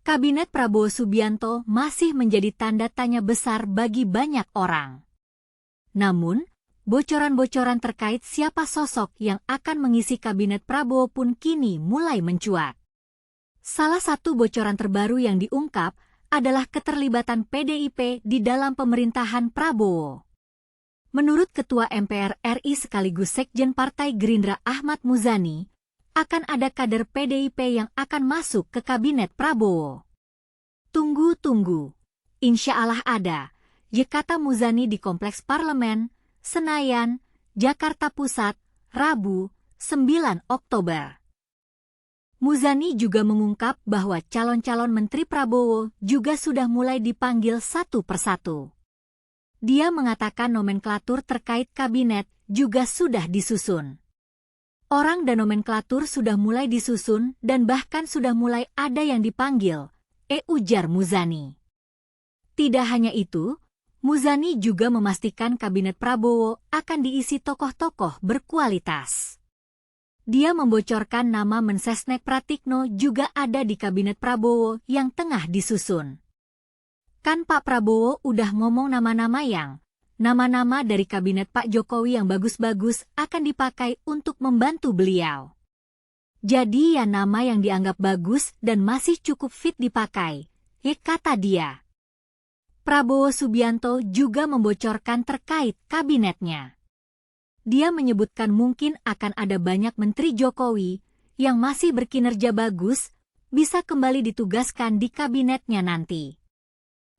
Kabinet Prabowo Subianto masih menjadi tanda tanya besar bagi banyak orang. Namun, bocoran-bocoran terkait siapa sosok yang akan mengisi kabinet Prabowo pun kini mulai mencuat. Salah satu bocoran terbaru yang diungkap adalah keterlibatan PDIP di dalam pemerintahan Prabowo. Menurut Ketua MPR RI sekaligus Sekjen Partai Gerindra Ahmad Muzani, akan ada kader PDIP yang akan masuk ke kabinet Prabowo. Tunggu, insya Allah ada, kata Muzani di Kompleks Parlemen, Senayan, Jakarta Pusat, Rabu, 9 Oktober. Muzani juga mengungkap bahwa calon-calon Menteri Prabowo juga sudah mulai dipanggil satu persatu. Dia mengatakan nomenklatur terkait kabinet juga sudah disusun. Orang dan nomenklatur sudah mulai disusun dan bahkan sudah mulai ada yang dipanggil, ujar Muzani. Tidak hanya itu, Muzani juga memastikan kabinet Prabowo akan diisi tokoh-tokoh berkualitas. Dia membocorkan nama Mensesnek Pratikno juga ada di kabinet Prabowo yang tengah disusun. Kan Pak Prabowo udah ngomong nama-nama dari kabinet Pak Jokowi yang bagus-bagus akan dipakai untuk membantu beliau. Jadi ya nama yang dianggap bagus dan masih cukup fit dipakai, kata dia. Prabowo Subianto juga membocorkan terkait kabinetnya. Dia menyebutkan mungkin akan ada banyak menteri Jokowi yang masih berkinerja bagus, bisa kembali ditugaskan di kabinetnya nanti.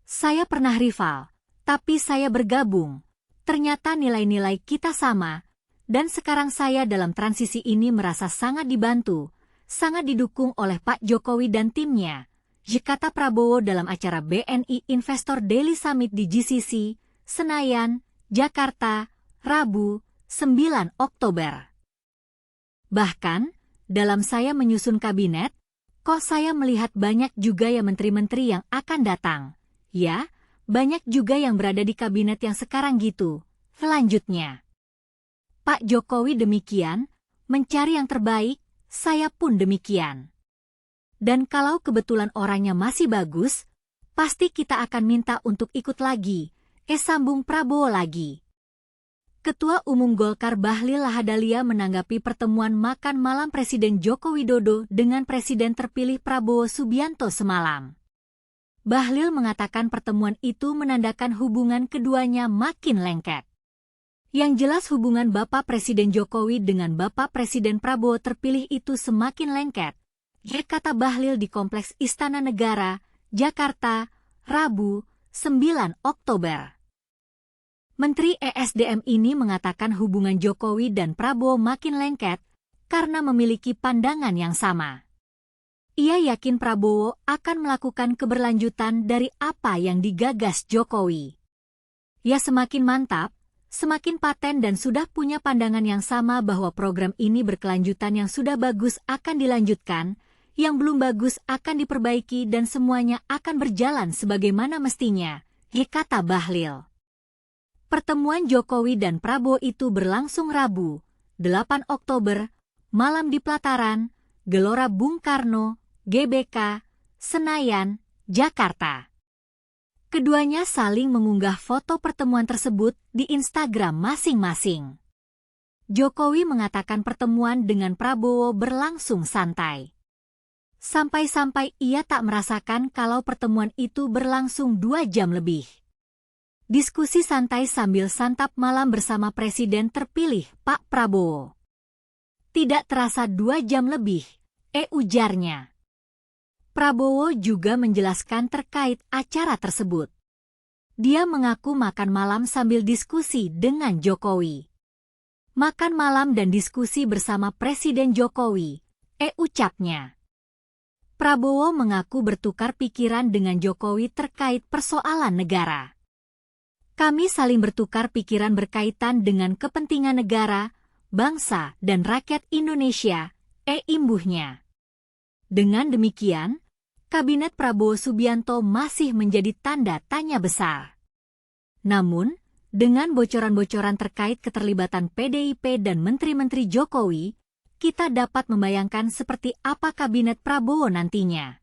Saya pernah rival, tapi saya bergabung. Ternyata nilai-nilai kita sama, dan sekarang saya dalam transisi ini merasa sangat dibantu, sangat didukung oleh Pak Jokowi dan timnya, kata Prabowo dalam acara BNI Investor Daily Summit di GCC, Senayan, Jakarta, Rabu, 9 Oktober. Bahkan, dalam saya menyusun kabinet, kok saya melihat banyak juga ya menteri-menteri yang akan datang. Ya, banyak juga yang berada di kabinet yang sekarang gitu. Selanjutnya, Pak Jokowi demikian, mencari yang terbaik, saya pun demikian. Dan kalau kebetulan orangnya masih bagus, pasti kita akan minta untuk ikut lagi, sambung Prabowo lagi. Ketua Umum Golkar Bahlil Lahadalia menanggapi pertemuan makan malam Presiden Joko Widodo dengan Presiden terpilih Prabowo Subianto semalam. Bahlil mengatakan pertemuan itu menandakan hubungan keduanya makin lengket. Yang jelas hubungan Bapak Presiden Jokowi dengan Bapak Presiden Prabowo terpilih itu semakin lengket, kata Bahlil di Kompleks Istana Negara, Jakarta, Rabu, 9 Oktober. Menteri ESDM ini mengatakan hubungan Jokowi dan Prabowo makin lengket karena memiliki pandangan yang sama. Ia yakin Prabowo akan melakukan keberlanjutan dari apa yang digagas Jokowi. Ya semakin mantap, semakin paten dan sudah punya pandangan yang sama bahwa program ini berkelanjutan yang sudah bagus akan dilanjutkan, yang belum bagus akan diperbaiki dan semuanya akan berjalan sebagaimana mestinya, kata Bahlil. Pertemuan Jokowi dan Prabowo itu berlangsung Rabu, 8 Oktober, malam di Pelataran, Gelora Bung Karno, GBK, Senayan, Jakarta. Keduanya saling mengunggah foto pertemuan tersebut di Instagram masing-masing. Jokowi mengatakan pertemuan dengan Prabowo berlangsung santai. Sampai-sampai ia tak merasakan kalau pertemuan itu berlangsung 2 jam lebih. Diskusi santai sambil santap malam bersama Presiden terpilih Pak Prabowo. Tidak terasa 2 jam lebih, ujarnya. Prabowo juga menjelaskan terkait acara tersebut. Dia mengaku makan malam sambil diskusi dengan Jokowi. Makan malam dan diskusi bersama Presiden Jokowi, ucapnya. Prabowo mengaku bertukar pikiran dengan Jokowi terkait persoalan negara. Kami saling bertukar pikiran berkaitan dengan kepentingan negara, bangsa, dan rakyat Indonesia, imbuhnya. Dengan demikian, Kabinet Prabowo Subianto masih menjadi tanda tanya besar. Namun, dengan bocoran-bocoran terkait keterlibatan PDIP dan menteri-menteri Jokowi, kita dapat membayangkan seperti apa Kabinet Prabowo nantinya.